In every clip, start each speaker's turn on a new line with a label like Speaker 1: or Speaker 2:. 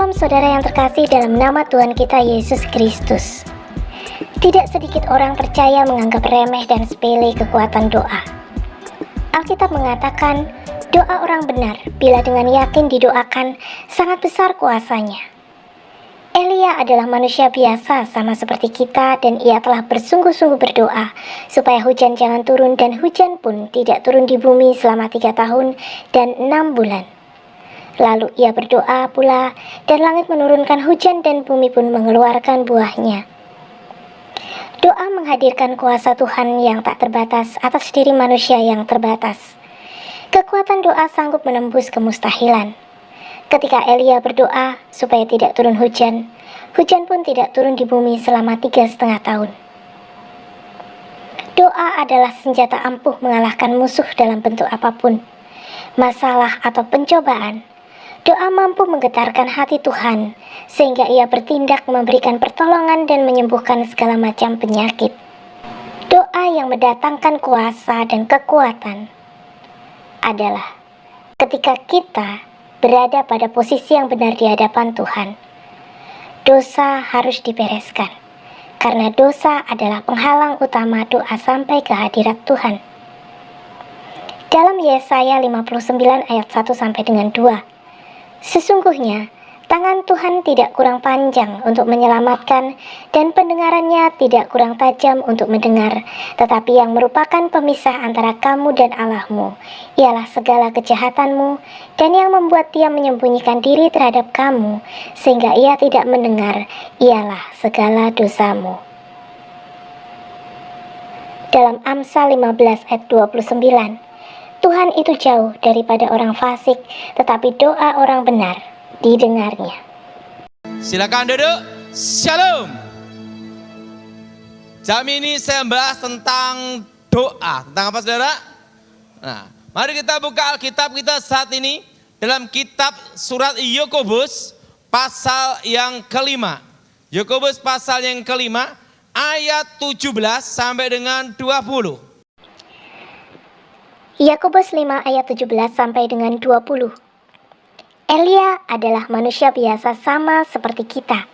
Speaker 1: Shalom saudara yang terkasih dalam nama Tuhan kita Yesus Kristus. Tidak sedikit orang percaya menganggap remeh dan sepele kekuatan doa. Alkitab mengatakan, doa orang benar bila dengan yakin didoakan sangat besar kuasanya. Elia adalah manusia biasa sama seperti kita dan ia telah bersungguh-sungguh berdoa supaya hujan jangan turun dan hujan pun tidak turun di bumi selama 3 tahun dan 6 bulan. Lalu ia berdoa pula dan langit menurunkan hujan dan bumi pun mengeluarkan buahnya. Doa menghadirkan kuasa Tuhan yang tak terbatas atas diri manusia yang terbatas. Kekuatan doa sanggup menembus kemustahilan. Ketika Elia berdoa supaya tidak turun hujan, hujan pun tidak turun di bumi selama 3,5 tahun. Doa adalah senjata ampuh mengalahkan musuh dalam bentuk apapun, masalah atau pencobaan. Doa mampu menggetarkan hati Tuhan, sehingga ia bertindak memberikan pertolongan dan menyembuhkan segala macam penyakit. Doa yang mendatangkan kuasa dan kekuatan adalah ketika kita berada pada posisi yang benar di hadapan Tuhan. Dosa harus dibereskan, karena dosa adalah penghalang utama doa sampai ke hadirat Tuhan. Dalam Yesaya 59 ayat 1-2, sesungguhnya, tangan Tuhan tidak kurang panjang untuk menyelamatkan dan pendengarannya tidak kurang tajam untuk mendengar, tetapi yang merupakan pemisah antara kamu dan Allahmu ialah segala kejahatanmu dan yang membuat dia menyembunyikan diri terhadap kamu sehingga ia tidak mendengar ialah segala dosamu. Dalam Amsal 15 ayat 29, Tuhan itu jauh daripada orang fasik, tetapi doa orang benar didengarnya.
Speaker 2: Silakan duduk. Shalom. Jam ini saya membahas tentang doa. Tentang apa saudara? Nah, mari kita buka Alkitab kita saat ini dalam kitab surat Yakobus pasal yang kelima. Yakobus pasal yang kelima ayat 17 sampai dengan 20.
Speaker 1: Yakobus 5 ayat 17 sampai dengan 20. Elia adalah manusia biasa sama seperti kita,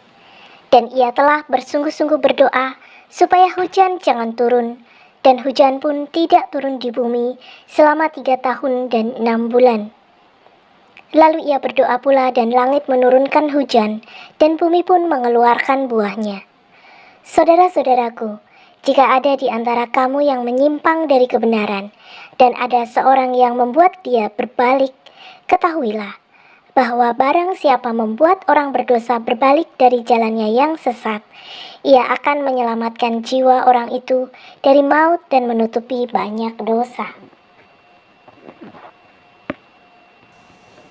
Speaker 1: dan ia telah bersungguh-sungguh berdoa supaya hujan jangan turun, dan hujan pun tidak turun di bumi selama 3 tahun dan 6 bulan. Lalu ia berdoa pula dan langit menurunkan hujan, dan bumi pun mengeluarkan buahnya. Saudara-saudaraku, jika ada di antara kamu yang menyimpang dari kebenaran, dan ada seorang yang membuat dia berbalik, ketahuilah bahwa barang siapa membuat orang berdosa berbalik dari jalannya yang sesat, ia akan menyelamatkan jiwa orang itu dari maut dan menutupi banyak dosa.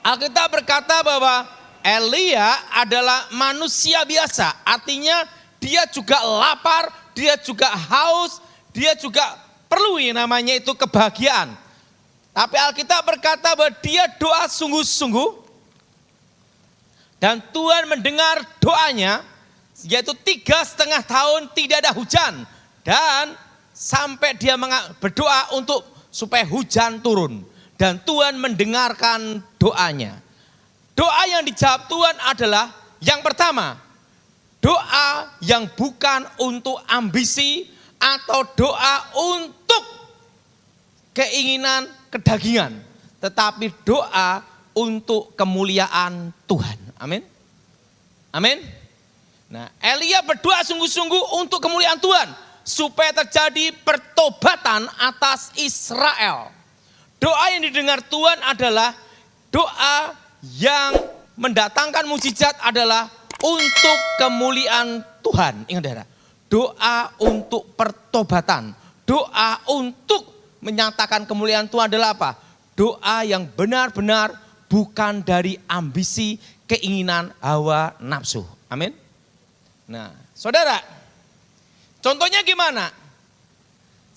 Speaker 2: Alkitab berkata bahwa Elia adalah manusia biasa, artinya dia juga lapar, dia juga haus, dia juga perlu yang namanya itu kebahagiaan. Tapi Alkitab berkata bahwa dia doa sungguh-sungguh dan Tuhan mendengar doanya, yaitu 3,5 tahun tidak ada hujan dan sampai dia berdoa untuk supaya hujan turun dan Tuhan mendengarkan doanya. Doa yang dijawab Tuhan adalah yang pertama, doa yang bukan untuk ambisi atau doa untuk keinginan kedagingan, tetapi doa untuk kemuliaan Tuhan. Amin. Amin. Nah, Elia berdoa sungguh-sungguh untuk kemuliaan Tuhan, supaya terjadi pertobatan atas Israel. Doa yang didengar Tuhan adalah doa yang mendatangkan mukjizat adalah untuk kemuliaan Tuhan. Ingat saudara, doa untuk pertobatan, doa untuk menyatakan kemuliaan Tuhan adalah apa? Doa yang benar-benar bukan dari ambisi, keinginan, hawa, nafsu. Amin. Nah, saudara, contohnya gimana?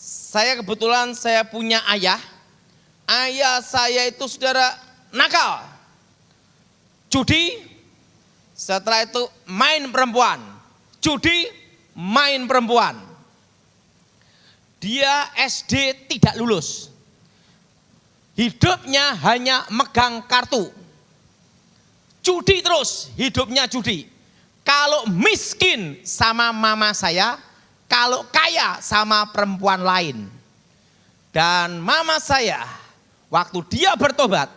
Speaker 2: Saya kebetulan saya punya ayah. Ayah saya itu saudara nakal, judi, setelah itu main perempuan, judi, main perempuan. Dia SD tidak lulus. Hidupnya hanya megang kartu. judi terus, hidupnya judi. Kalau miskin sama mama saya, kalau kaya sama perempuan lain. Dan mama saya, waktu dia bertobat,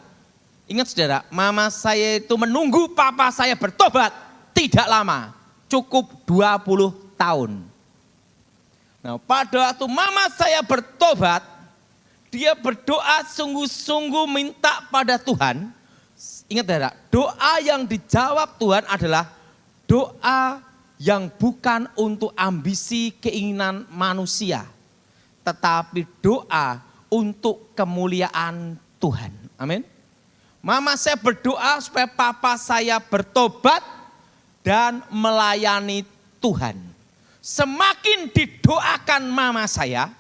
Speaker 2: ingat saudara, mama saya itu menunggu papa saya bertobat tidak lama, cukup 20 tahun. Nah, pada waktu mama saya bertobat, dia berdoa sungguh-sungguh minta pada Tuhan. Ingat saudara, doa yang dijawab Tuhan adalah doa yang bukan untuk ambisi keinginan manusia, tetapi doa untuk kemuliaan Tuhan. Amin. Mama saya berdoa supaya papa saya bertobat dan melayani Tuhan. Semakin didoakan mama saya,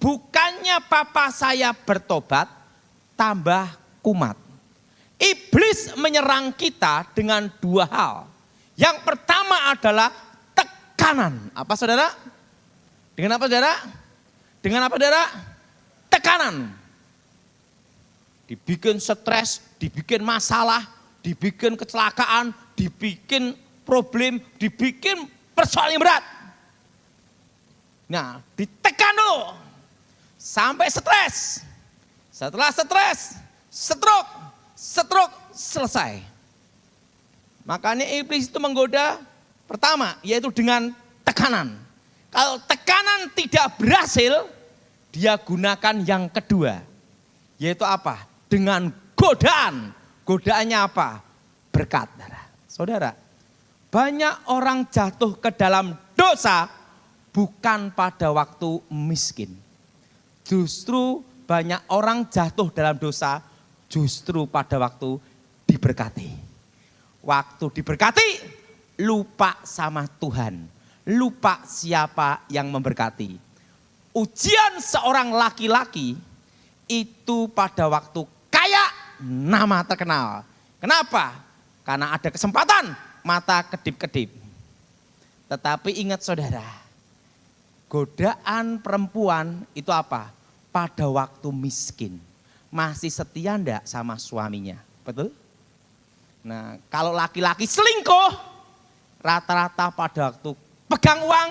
Speaker 2: bukannya papa saya bertobat, tambah kumat. Iblis menyerang kita dengan dua hal. Yang pertama adalah tekanan. Apa saudara? Dengan apa saudara? Dengan apa saudara? Tekanan. Dibikin stres, dibikin masalah, dibikin kecelakaan, dibikin problem, dibikin persoalan yang berat. Nah, ditekan dulu sampai stres. Setelah stres, stroke selesai. Makanya iblis itu menggoda pertama, yaitu dengan tekanan. Kalau tekanan tidak berhasil, dia gunakan yang kedua. Yaitu apa? Dengan godaan. Godaannya apa? Berkat. Saudara, banyak orang jatuh ke dalam dosa bukan pada waktu miskin. Justru banyak orang jatuh dalam dosa justru pada waktu diberkati. Waktu diberkati, lupa sama Tuhan. Lupa siapa yang memberkati. Ujian seorang laki-laki itu pada waktu kaya, nama terkenal. Kenapa? Karena ada kesempatan, mata kedip-kedip. Tetapi ingat saudara, godaan perempuan itu apa? Pada waktu miskin. Masih setia enggak sama suaminya? Betul? Nah, kalau laki-laki selingkuh, rata-rata pada waktu pegang uang,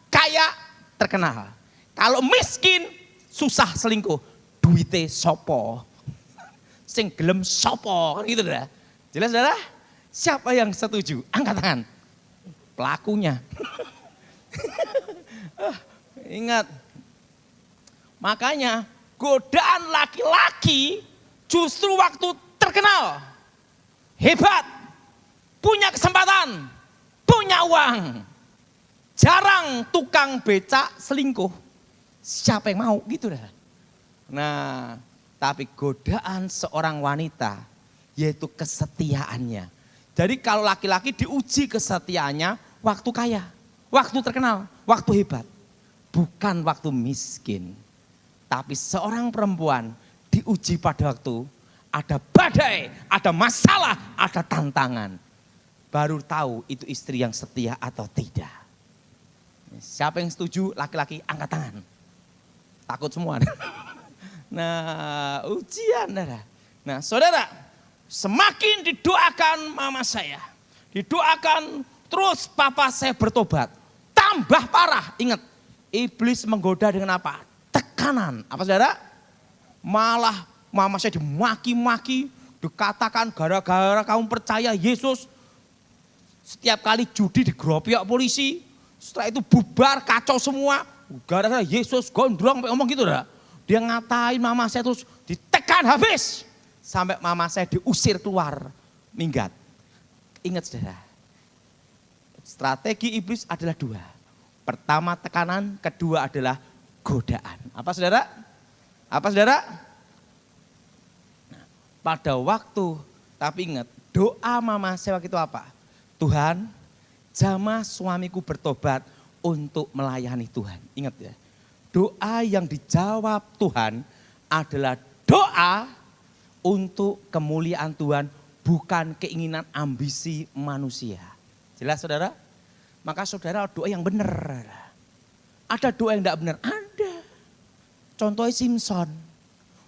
Speaker 2: kaya, terkenal. Kalau miskin, susah selingkuh. Duite sopo. Sing gelem sopo, kan gitu dah. Jelas saudara? Siapa yang setuju? Angkat tangan. Pelakunya. Ingat. Makanya godaan laki-laki justru waktu terkenal. Hebat, punya kesempatan, punya uang. Jarang tukang becak selingkuh. Siapa yang mau gitu dah. Nah, tapi godaan seorang wanita yaitu kesetiaannya. Jadi kalau laki-laki diuji kesetiaannya waktu kaya, waktu terkenal, waktu hebat. Bukan waktu miskin. Tapi seorang perempuan diuji pada waktu ada badai, ada masalah, ada tantangan. Baru tahu itu istri yang setia atau tidak. Siapa yang setuju laki-laki angkat tangan. Takut semua. Nah, ujian. Nah, saudara, semakin didoakan mama saya, didoakan terus papa saya bertobat, tambah parah. Ingat, iblis menggoda dengan apa? Tekanan. Apa saudara? Malah mama saya dimaki-maki, dikatakan gara-gara kamu percaya Yesus, setiap kali judi digeropiok polisi, setelah itu bubar, kacau semua, gara-gara Yesus gondrong, ngomong gitu dah. Dia ngatain mama saya terus ditekan habis, sampai mama saya diusir keluar, minggat. Ingat saudara, strategi iblis adalah dua. Pertama tekanan, kedua adalah godaan. Apa saudara? Apa saudara? Pada waktu, tapi ingat, doa mama saya waktu itu apa? Tuhan, jamah suamiku bertobat untuk melayani Tuhan. Ingat ya, doa yang dijawab Tuhan adalah doa untuk kemuliaan Tuhan, bukan keinginan ambisi manusia. Jelas saudara? Maka saudara doa yang benar. Ada doa yang tidak benar? Ada. Contohnya Simpson.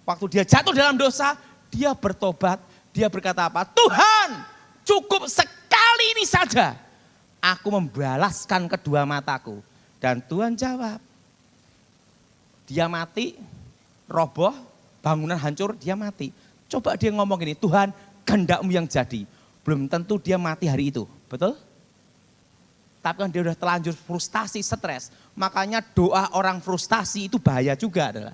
Speaker 2: Waktu dia jatuh dalam dosa, dia bertobat, dia berkata apa? Tuhan, cukup sekali ini saja aku membalaskan kedua mataku. Dan Tuhan jawab, dia mati, roboh, bangunan hancur, dia mati. Coba dia ngomong gini, Tuhan kehendakmu yang jadi. Belum tentu dia mati hari itu, betul? Tapi kan dia udah terlanjur frustasi, stres. Makanya doa orang frustasi itu bahaya juga adalah,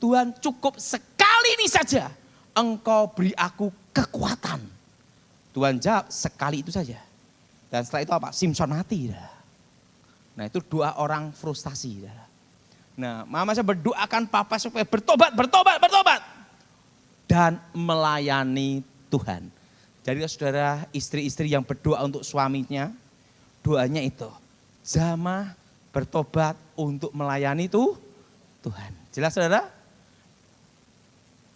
Speaker 2: Tuhan cukup sekali ini saja, engkau beri aku kekuatan. Tuhan jawab, sekali itu saja. Dan setelah itu apa? Simpson mati. Nah itu doa orang frustasi. Nah mama saya berdoakan papa supaya bertobat. Dan melayani Tuhan. Jadi saudara, istri-istri yang berdoa untuk suaminya, doanya itu, jamah bertobat untuk melayani Tuhan. Jelas saudara?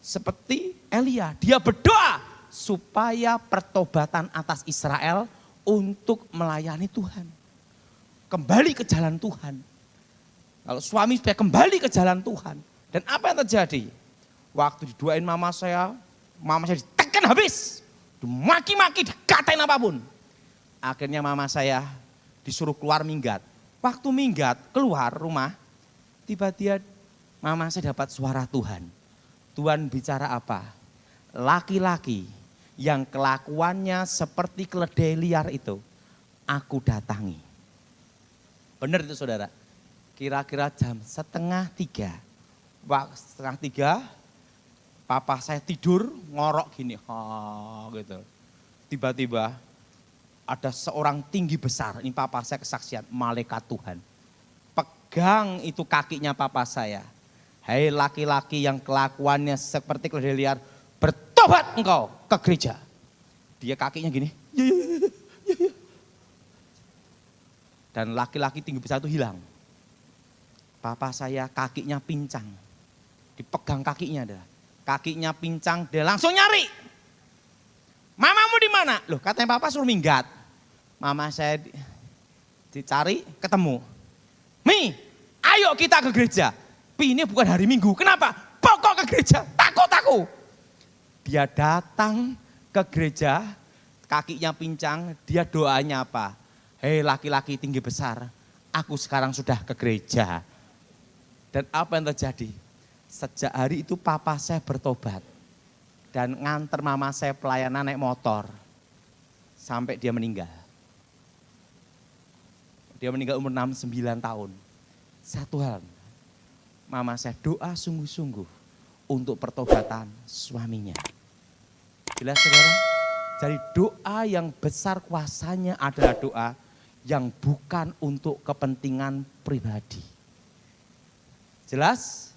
Speaker 2: Seperti Elia, dia berdoa supaya pertobatan atas Israel untuk melayani Tuhan. Kembali ke jalan Tuhan. Kalau suami supaya kembali ke jalan Tuhan. Dan apa yang terjadi? Waktu didoain mama saya ditekan habis. Dimaki-maki, dikatain apapun. Akhirnya mama saya disuruh keluar minggat. Waktu minggat keluar rumah, tiba-tiba mama saya dapat suara Tuhan. Tuhan bicara apa? Laki-laki yang kelakuannya seperti keledai liar itu, aku datangi. Benar itu saudara. Kira-kira jam 2:30. Waktu 2:30, papa saya tidur ngorok gini. Gitu. Tiba-tiba ada seorang tinggi besar, ini papa saya kesaksian, malaikat Tuhan. Pegang itu kakinya papa saya. Hei laki-laki yang kelakuannya seperti keledai liar, bertobat engkau ke gereja. Dia kakinya gini. Dan laki-laki tinggi besar itu hilang. Papa saya kakinya pincang. Dipegang kakinya dah. Kakinya pincang, dia langsung nyari. Mamamu di mana? Loh katanya papa suruh minggat. Mama saya dicari, ketemu. Mi, ayo kita ke gereja. Pi ini bukan hari Minggu, kenapa? Pokok ke gereja, takut aku. Dia datang ke gereja, kakinya pincang, dia doanya apa? Hei laki-laki tinggi besar, aku sekarang sudah ke gereja. Dan apa yang terjadi? Sejak hari itu papa saya bertobat. Dan nganter mama saya pelayanan naik motor. Sampai dia meninggal. Dia meninggal umur 69 tahun. Satu hal, mama saya doa sungguh-sungguh untuk pertobatan suaminya. Jelas saudara? Jadi doa yang besar kuasanya adalah doa yang bukan untuk kepentingan pribadi. Jelas?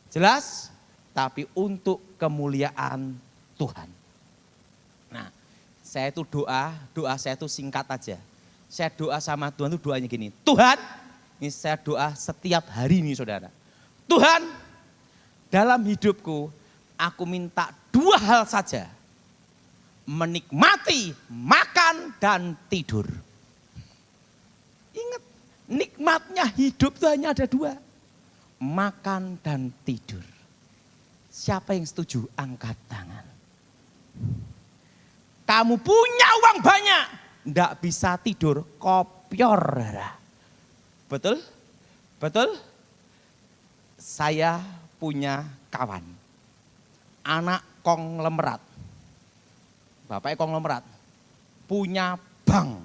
Speaker 2: Jelas? Tapi untuk kemuliaan Tuhan. Nah, saya itu doa saya itu singkat aja. Saya doa sama Tuhan itu doanya gini, Tuhan, ini saya doa setiap hari ini saudara. Tuhan, dalam hidupku aku minta 2 hal saja. Menikmati, makan, dan tidur. Ingat, nikmatnya hidup itu hanya ada 2. Makan dan tidur. Siapa yang setuju? Angkat tangan. Kamu punya uang banyak, enggak bisa tidur, kopior. Betul? Betul? Saya punya kawan, anak konglomerat. Bapaknya konglomerat, punya bank,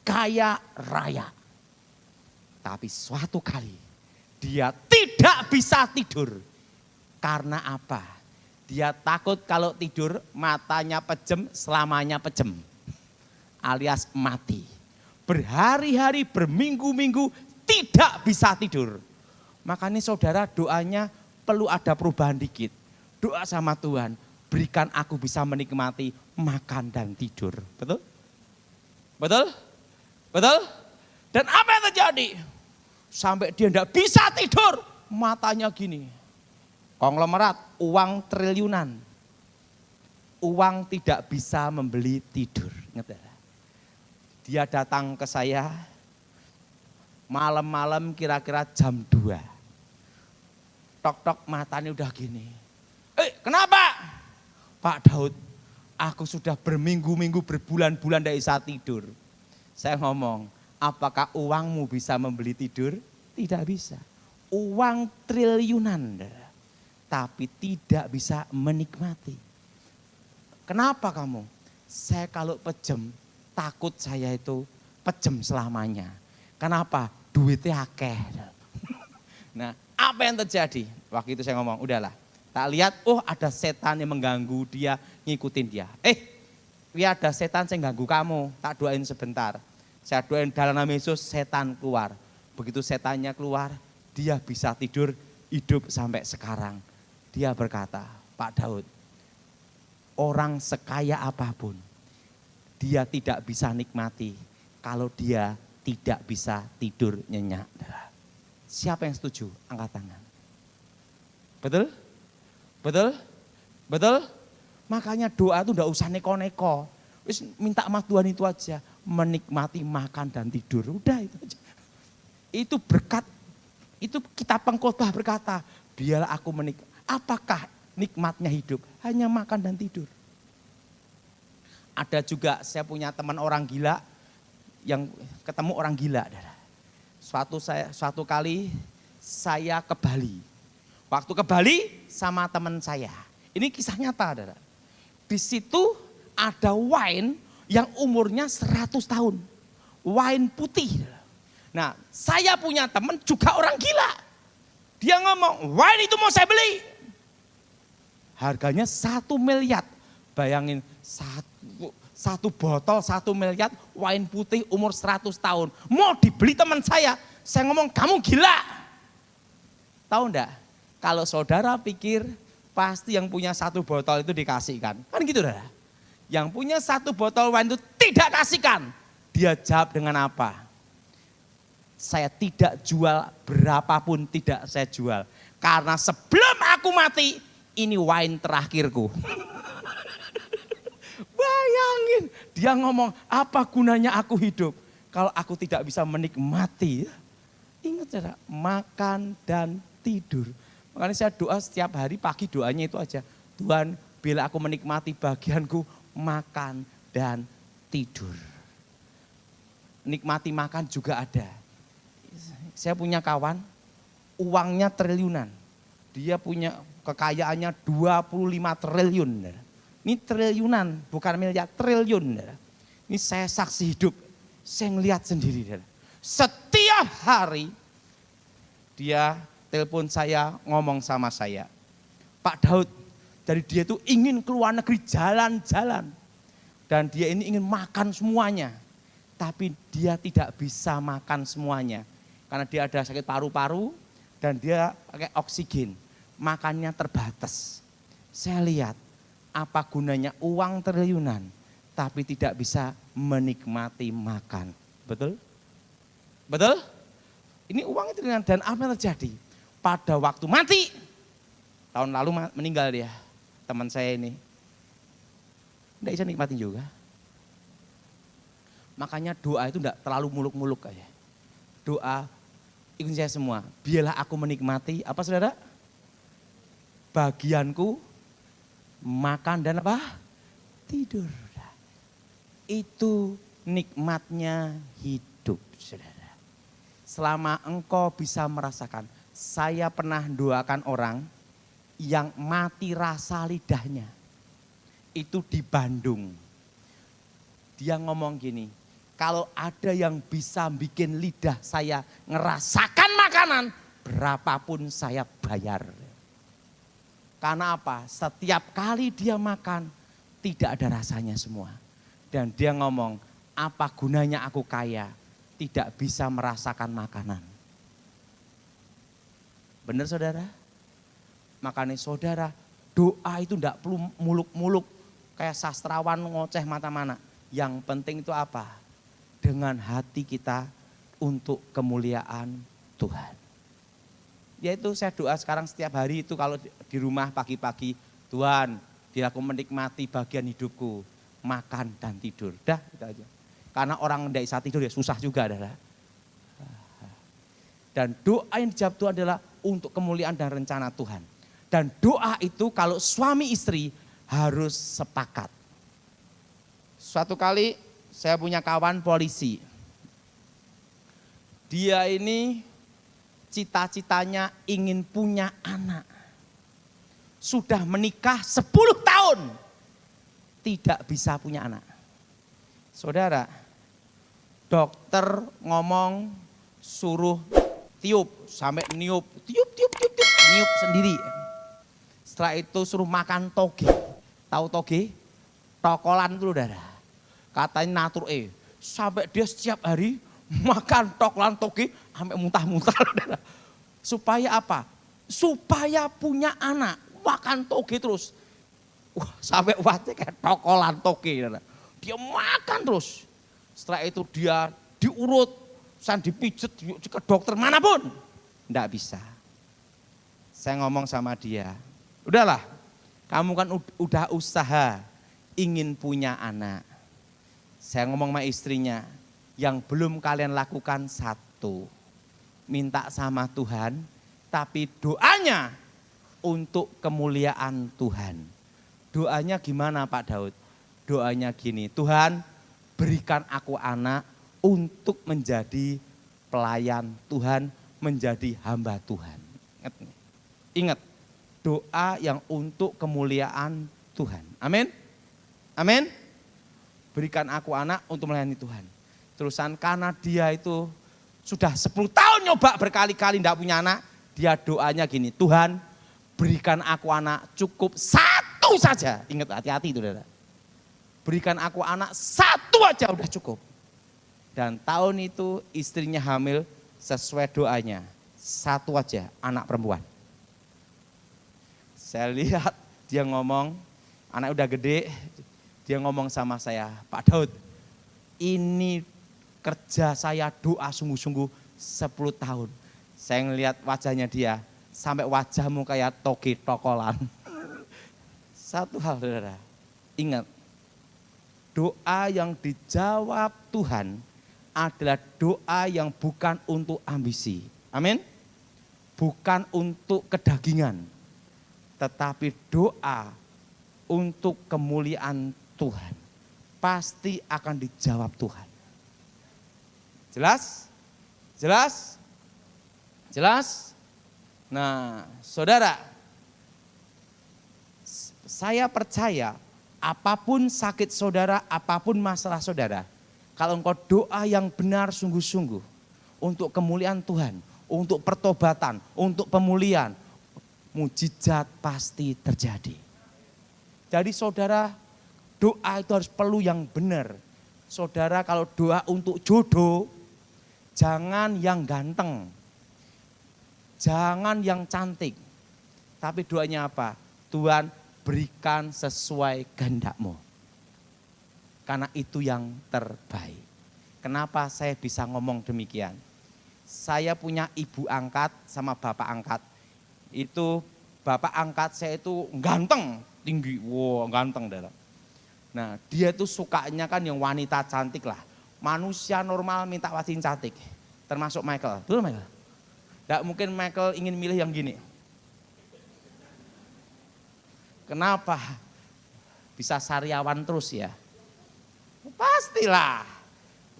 Speaker 2: kaya raya. Tapi suatu kali dia tidak bisa tidur. Karena apa? Dia takut kalau tidur matanya pejem, selamanya pejem. Alias mati. Berhari-hari, berminggu-minggu tidak bisa tidur. Makanya saudara doanya perlu ada perubahan dikit. Doa sama Tuhan, berikan aku bisa menikmati makan dan tidur. Betul? Betul? Betul? Dan apa yang terjadi? Sampai dia tidak bisa tidur, matanya gini. Konglomerat, uang triliunan. Uang tidak bisa membeli tidur. Dia datang ke saya malam-malam kira-kira jam 2. Tok-tok matanya udah gini. Kenapa? Pak Daud, Aku sudah berminggu-minggu, berbulan-bulan tidak bisa tidur. Saya ngomong, apakah uangmu bisa membeli tidur? Tidak bisa. Uang triliunan, tapi tidak bisa menikmati. Kenapa kamu? Saya kalau pejem, takut saya itu pejem selamanya. Kenapa? Duitnya akeh. Nah, apa yang terjadi? Waktu itu saya ngomong, udahlah. Tak lihat, oh ada setan yang mengganggu dia, ngikutin dia. Ada setan yang ganggu kamu, tak doain sebentar. Saya doain dalam nama Yesus, setan keluar. Begitu setannya keluar, dia bisa tidur, hidup sampai sekarang. Dia berkata, Pak Daud, orang sekaya apapun, dia tidak bisa nikmati kalau dia tidak bisa tidur nyenyak. Siapa yang setuju? Angkat tangan. Betul? Betul? Betul? Makanya doa itu enggak usah neko-neko. Wis minta sama Tuhan itu aja, menikmati makan dan tidur. Udah itu aja. Itu berkat, itu kitab pengkhotbah berkata, biarlah aku menikmati. Apakah nikmatnya hidup? Hanya makan dan tidur. Ada juga saya punya teman orang gila, yang ketemu orang gila. Suatu kali saya ke Bali. Waktu ke Bali sama teman saya. Ini kisah nyata. Di situ ada wine yang umurnya 100 tahun. Wine putih. Nah, saya punya teman juga orang gila. Dia ngomong, wine itu mau saya beli. Harganya 1 miliar. Bayangin, satu botol 1 miliar, wine putih umur 100 tahun. Mau dibeli teman saya ngomong, kamu gila. Tahu enggak? Kalau saudara pikir pasti yang punya 1 botol itu dikasihkan. Kan gitu dah. Yang punya 1 botol wine itu tidak kasihkan. Dia jawab dengan apa? Saya tidak jual, berapapun tidak saya jual. Karena sebelum aku mati, ini wine terakhirku. Bayangin, dia ngomong, apa gunanya aku hidup kalau aku tidak bisa menikmati. Ingat saudara, makan dan tidur. Makanya saya doa setiap hari pagi, doanya itu aja. Tuhan, bila aku menikmati bagianku, makan dan tidur. Nikmati makan juga ada. Saya punya kawan, uangnya triliunan. Dia punya kekayaannya 25 triliun. Ini triliunan, bukan miliar, triliun. Ini saya saksi hidup, saya ngelihat sendiri. Setiap hari dia telepon saya, ngomong sama saya. Pak Daud, dari dia itu ingin keluar negeri jalan-jalan. Dan dia ini ingin makan semuanya. Tapi dia tidak bisa makan semuanya. Karena dia ada sakit paru-paru dan dia pakai oksigen. Makannya terbatas. Saya lihat, apa gunanya uang triliunan tapi tidak bisa menikmati makan. Betul? Betul? Ini uang triliunan dan apa yang terjadi? Pada waktu mati, tahun lalu meninggal dia, teman saya ini. Tidak bisa nikmatin juga. Makanya doa itu tidak terlalu muluk-muluk aja. Doa, ikut saya semua, biarlah aku menikmati, apa saudara? Bagianku, makan dan apa? Tidur. Itu nikmatnya hidup, saudara. Selama engkau bisa merasakan, saya pernah doakan orang yang mati rasa lidahnya. Itu di Bandung. Dia ngomong gini, kalau ada yang bisa bikin lidah saya ngerasakan makanan, berapapun saya bayar. Karena apa? Setiap kali dia makan, tidak ada rasanya semua. Dan dia ngomong, apa gunanya aku kaya, tidak bisa merasakan makanan. Benar saudara? Makanya saudara, doa itu tidak perlu muluk-muluk, kayak sastrawan ngoceh mata-mana. Yang penting itu apa? Dengan hati kita untuk kemuliaan Tuhan. Yaitu saya doa sekarang setiap hari itu kalau di rumah pagi-pagi, Tuhan, biar aku menikmati bagian hidupku, makan dan tidur. Dah, itu aja. Karena orang tidak bisa tidur ya susah juga adalah. Dan doa yang dijawab Tuhan adalah untuk kemuliaan dan rencana Tuhan. Dan doa itu kalau suami istri harus sepakat. Suatu kali saya punya kawan polisi. Dia ini cita-citanya ingin punya anak. Sudah menikah 10 tahun. Tidak bisa punya anak. Saudara, dokter ngomong suruh tiup sampai niup. Tiup, niup sendiri. Setelah itu suruh makan toge. Tahu toge? Tokolan itu saudara. Katanya natur sampai dia setiap hari makan tokolan toge sampai muntah-muntah saudara. Supaya apa? Supaya punya anak. Makan toge terus. Wah, sampai wajah kayak tokolan toge. Dia makan terus. Setelah itu dia diurut, dipijet ke dokter manapun. Enggak bisa. Saya ngomong sama dia, udahlah kamu kan udah usaha ingin punya anak. Saya ngomong sama istrinya, yang belum kalian lakukan satu, minta sama Tuhan, tapi doanya untuk kemuliaan Tuhan. Doanya gimana Pak Daud? Doanya gini, Tuhan berikan aku anak untuk menjadi pelayan Tuhan, menjadi hamba Tuhan. Ingat, doa yang untuk kemuliaan Tuhan. Amin. Amin. Berikan aku anak untuk melayani Tuhan. Terusan karena dia itu sudah 10 tahun nyoba berkali-kali tidak punya anak. Dia doanya gini, Tuhan berikan aku anak cukup 1 saja. Ingat hati-hati itu saudara. Berikan aku anak 1 aja udah cukup. Dan tahun itu istrinya hamil sesuai doanya. 1 aja anak perempuan. Saya lihat dia ngomong, anak udah gede, dia ngomong sama saya, Pak Daud, ini kerja saya doa sungguh-sungguh 10 tahun. Saya ngelihat wajahnya dia, sampai wajahmu kayak toge tokolan. Satu hal saudara, ingat, doa yang dijawab Tuhan adalah doa yang bukan untuk ambisi. Amin. Bukan untuk kedagingan. Tetapi doa untuk kemuliaan Tuhan pasti akan dijawab Tuhan. Jelas? Jelas? Jelas? Nah, saudara, saya percaya apapun sakit saudara, apapun masalah saudara, kalau engkau doa yang benar sungguh-sungguh untuk kemuliaan Tuhan, untuk pertobatan, untuk pemulihan, mujizat pasti terjadi. Jadi saudara, doa itu harus perlu yang benar. Saudara kalau doa untuk jodoh, jangan yang ganteng, jangan yang cantik. Tapi doanya apa? Tuhan berikan sesuai kehendak-Mu. Karena itu yang terbaik. Kenapa saya bisa ngomong demikian? Saya punya ibu angkat sama bapak angkat. Itu bapak angkat saya itu ganteng, tinggi, wow ganteng dalam. Nah dia tuh sukanya kan yang wanita cantik lah. Manusia normal minta wanita cantik, termasuk Michael. Betul Michael? Tidak mungkin Michael ingin milih yang gini. Kenapa? Bisa sariawan terus ya? Pastilah.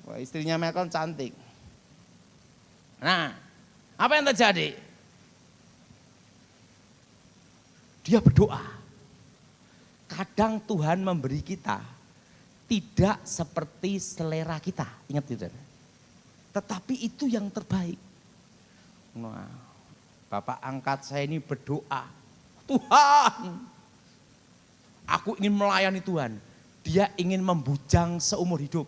Speaker 2: Wah, istrinya Michael cantik. Nah, apa yang terjadi? Dia berdoa. Kadang Tuhan memberi kita tidak seperti selera kita. Ingat tidak? Tetapi itu yang terbaik. Nah, bapak angkat saya ini berdoa. Tuhan, aku ingin melayani Tuhan. Dia ingin membujang seumur hidup.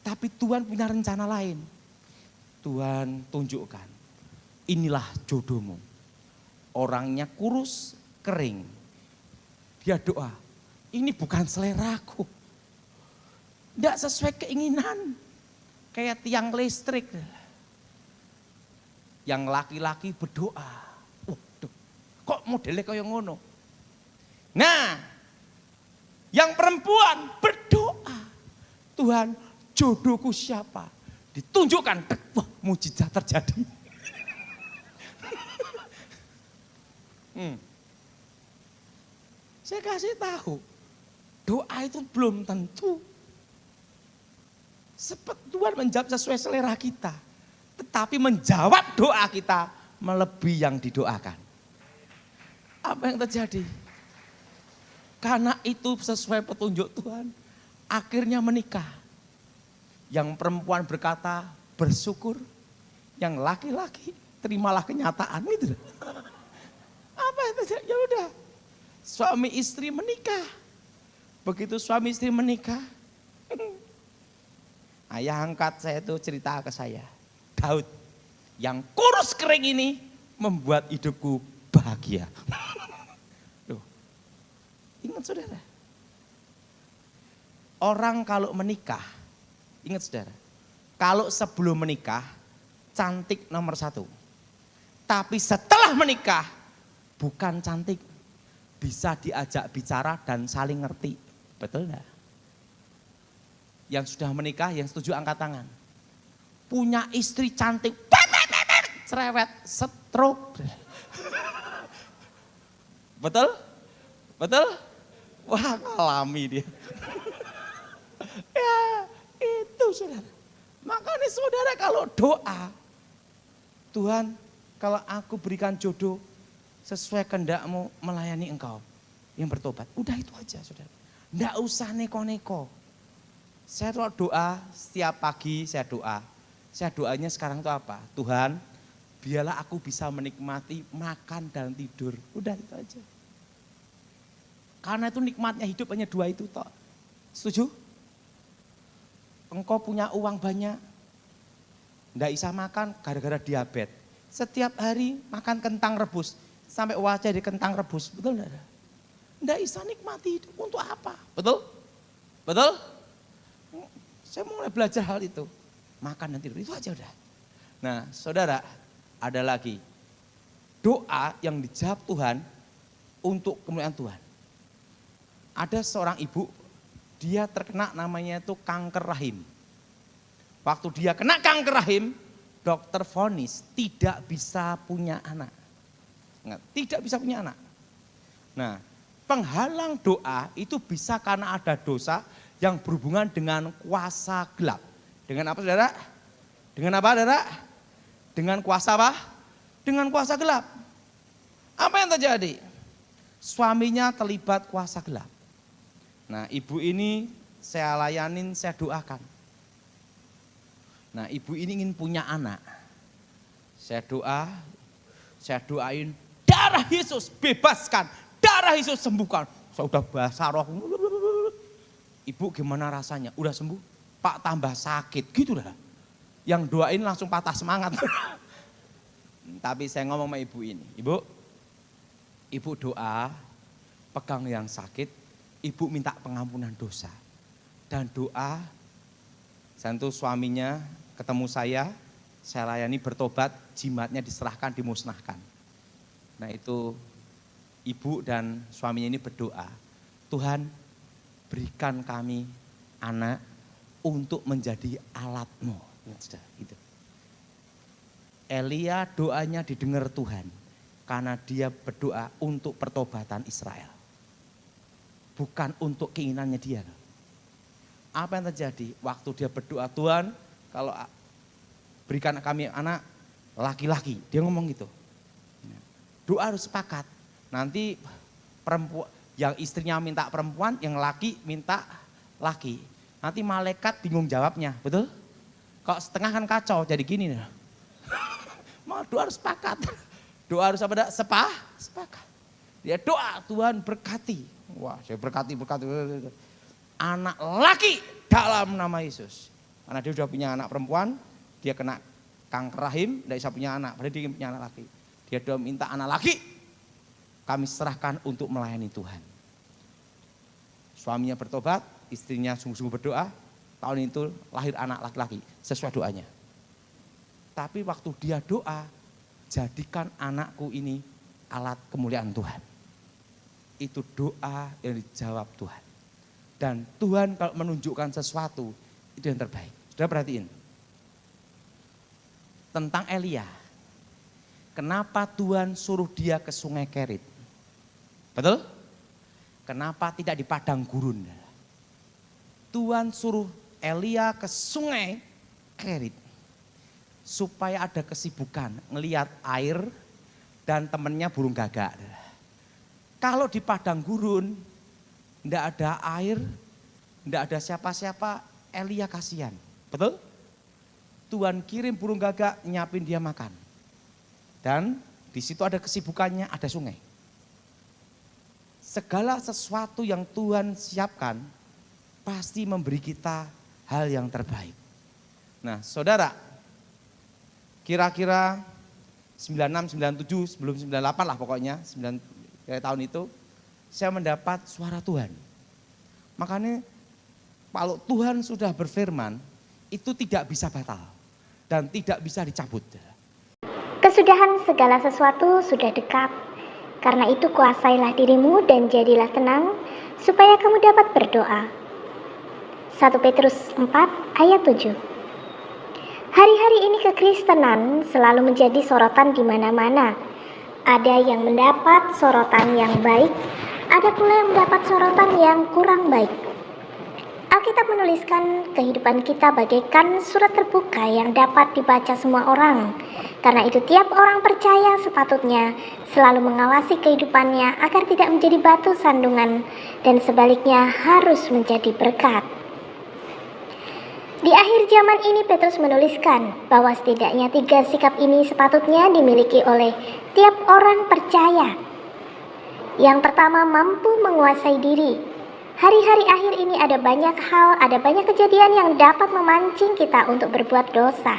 Speaker 2: Tapi Tuhan punya rencana lain. Tuhan tunjukkan, inilah jodohmu. Orangnya kurus, kering. Dia doa, ini bukan seleraku. Tidak sesuai keinginan. Kayak tiang listrik. Yang laki-laki berdoa. Waduh, kok modelnya kayak ngono? Nah, yang perempuan berdoa. Tuhan, jodohku siapa? Ditunjukkan, wah mujizat terjadi. Saya kasih tahu, doa itu belum tentu. Tuhan menjawab sesuai selera kita. Tetapi menjawab doa kita melebihi yang didoakan. Apa yang terjadi? Karena itu sesuai petunjuk Tuhan, akhirnya menikah. Yang perempuan berkata bersyukur, yang laki-laki terimalah kenyataan gitu. Apa yang terjadi? Ya udah, suami istri menikah. Begitu suami istri menikah, ayah angkat saya itu cerita ke saya, Daud yang kurus kering ini membuat hidupku bahagia. Loh, ingat saudara, orang kalau menikah, ingat saudara, kalau sebelum menikah cantik nomor 1. Tapi setelah menikah bukan cantik, bisa diajak bicara dan saling ngerti. Betul enggak? Yang sudah menikah, yang setuju angkat tangan. Punya istri cantik, cerewet, stroke. Betul? Betul? Wah, ngalami dia. Ya, itu saudara. Makanya saudara kalau doa, Tuhan kalau aku berikan jodoh sesuai kehendak-Mu melayani Engkau yang bertobat. Udah itu aja saudara. Nggak usah neko-neko. Saya doa setiap pagi saya doa. Saya doanya sekarang itu apa? Tuhan biarlah aku bisa menikmati makan dan tidur. Udah itu aja. Karena itu nikmatnya hidup hanya 2 itu toh. Setuju? Engkau punya uang banyak. Nggak bisa makan gara-gara diabetes. Setiap hari makan kentang rebus. Sampai wajah di kentang rebus. Betul enggak? Nggak bisa nikmati hidup untuk apa? Betul? Betul? Saya mulai belajar hal itu. Makan dan tidur, itu aja udah. Nah saudara, ada lagi. Doa yang dijawab Tuhan untuk kemuliaan Tuhan. Ada seorang ibu, dia terkena namanya itu kanker rahim. Waktu dia kena kanker rahim, dokter vonis tidak bisa punya anak. Tidak bisa punya anak. Nah, penghalang doa itu bisa karena ada dosa yang berhubungan dengan kuasa gelap. Dengan apa saudara? Dengan apa saudara? Dengan kuasa apa? Dengan kuasa gelap. Apa yang terjadi? Suaminya terlibat kuasa gelap. Nah ibu ini saya layanin, saya doakan. Nah ibu ini ingin punya anak. Saya doain darah Yesus bebaskan, darah Yesus sembuhkan. Saya udah basah roh. Ibu gimana rasanya? Udah sembuh? Pak tambah sakit gitu lah. Yang doain langsung patah semangat. Tapi saya ngomong sama ibu ini, ibu doa, pegang yang sakit, ibu minta pengampunan dosa. Dan doa, tentu suaminya ketemu saya layani bertobat, jimatnya diserahkan, dimusnahkan. Nah itu ibu dan suaminya ini berdoa, Tuhan berikan kami anak untuk menjadi alat-Mu. Gitu. Elia doanya didengar Tuhan karena dia berdoa untuk pertobatan Israel. Bukan untuk keinginannya dia. Apa yang terjadi? Waktu dia berdoa, Tuhan kalau berikan kami anak laki-laki. Dia ngomong gitu. Doa harus sepakat. Nanti perempuan, yang istrinya minta perempuan, yang laki minta laki. Nanti malaikat bingung jawabnya, betul? Kalau setengah kan kacau, jadi gini nih. Mau doa harus sepakat. Doa harus apa? Sepakat. Dia doa, Tuhan berkati. Wah, saya berkati. Anak laki dalam nama Yesus. Karena dia sudah punya anak perempuan, dia kena kanker rahim, tidak bisa punya anak. Padahal dia punya anak laki. Dia doa minta anak laki. Kami serahkan untuk melayani Tuhan. Suaminya bertobat, istrinya sungguh-sungguh berdoa. Tahun itu lahir anak laki-laki sesuai doanya. Tapi waktu dia doa, jadikan anakku ini alat kemuliaan Tuhan. Itu doa yang dijawab Tuhan. Dan Tuhan kalau menunjukkan sesuatu, itu yang terbaik. Sudah perhatiin. Tentang Elia. Kenapa Tuhan suruh dia ke sungai Kerit? Betul? Kenapa tidak di padang gurun? Tuhan suruh Elia ke sungai Kerit supaya ada kesibukan ngelihat air dan temennya burung gagak. Kalau di padang gurun, enggak ada air, enggak ada siapa-siapa, Elia kasihan. Betul? Tuhan kirim burung gagak nyapin dia makan. Dan di situ ada kesibukannya, ada sungai. Segala sesuatu yang Tuhan siapkan pasti memberi kita hal yang terbaik. Nah, saudara, kira-kira 96, 97, sebelum 98 lah pokoknya, 9 tahun itu, saya mendapat suara Tuhan. Makanya kalau Tuhan sudah berfirman, itu tidak bisa batal dan tidak bisa dicabut.
Speaker 1: Kesudahan segala sesuatu sudah dekat. Karena itu kuasailah dirimu dan jadilah tenang, supaya kamu dapat berdoa. 1 Petrus 4 ayat 7. Hari-hari ini kekristenan selalu menjadi sorotan di mana-mana. Ada yang mendapat sorotan yang baik, ada pula yang mendapat sorotan yang kurang baik. Alkitab menuliskan kehidupan kita bagaikan surat terbuka yang dapat dibaca semua orang. Karena itu tiap orang percaya sepatutnya selalu mengawasi kehidupannya agar tidak menjadi batu sandungan dan sebaliknya harus menjadi berkat. Di akhir zaman ini Petrus menuliskan bahwa setidaknya 3 sikap ini sepatutnya dimiliki oleh tiap orang percaya. Yang pertama, mampu menguasai diri. Hari-hari akhir ini ada banyak hal, ada banyak kejadian yang dapat memancing kita untuk berbuat dosa.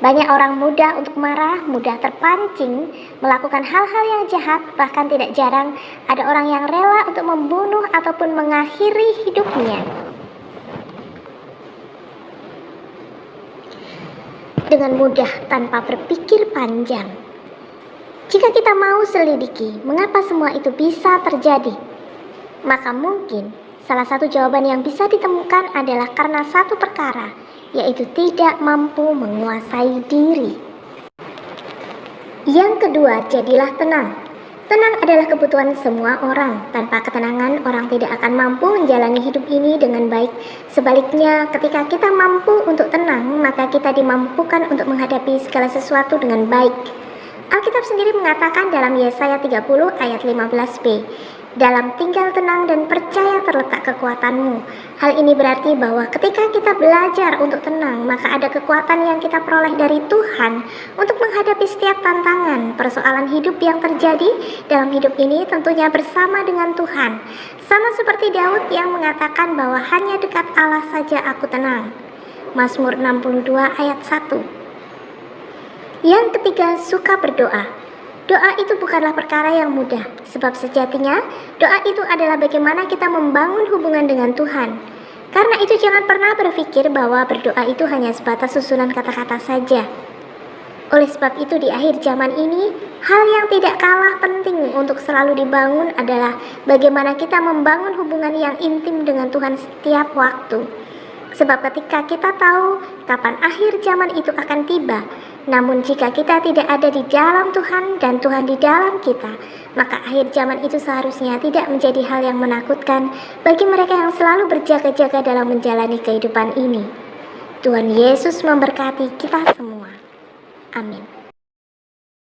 Speaker 1: Banyak orang mudah untuk marah, mudah terpancing, melakukan hal-hal yang jahat, bahkan tidak jarang ada orang yang rela untuk membunuh ataupun mengakhiri hidupnya. Dengan mudah tanpa berpikir panjang. Jika kita mau selidiki mengapa semua itu bisa terjadi, maka mungkin salah satu jawaban yang bisa ditemukan adalah karena satu perkara, yaitu tidak mampu menguasai diri. Yang kedua, jadilah tenang. Tenang adalah kebutuhan semua orang. Tanpa ketenangan, orang tidak akan mampu menjalani hidup ini dengan baik. Sebaliknya, ketika kita mampu untuk tenang, maka kita dimampukan untuk menghadapi segala sesuatu dengan baik. Alkitab sendiri mengatakan dalam Yesaya 30 ayat 15b, dalam tinggal tenang dan percaya terletak kekuatanmu. Hal ini berarti bahwa ketika kita belajar untuk tenang, maka ada kekuatan yang kita peroleh dari Tuhan untuk menghadapi setiap tantangan, persoalan hidup yang terjadi dalam hidup ini tentunya bersama dengan Tuhan. Sama seperti Daud yang mengatakan bahwa hanya dekat Allah saja aku tenang. Mazmur 62 ayat 1. Yang ketiga, suka berdoa. Doa itu bukanlah perkara yang mudah, sebab sejatinya doa itu adalah bagaimana kita membangun hubungan dengan Tuhan. Karena itu jangan pernah berpikir bahwa berdoa itu hanya sebatas susunan kata-kata saja. Oleh sebab itu di akhir zaman ini, hal yang tidak kalah penting untuk selalu dibangun adalah bagaimana kita membangun hubungan yang intim dengan Tuhan setiap waktu. Sebab ketika kita tahu kapan akhir zaman itu akan tiba, namun jika kita tidak ada di dalam Tuhan dan Tuhan di dalam kita, maka akhir zaman itu seharusnya tidak menjadi hal yang menakutkan bagi mereka yang selalu berjaga-jaga dalam menjalani kehidupan ini. Tuhan Yesus memberkati kita semua. Amin.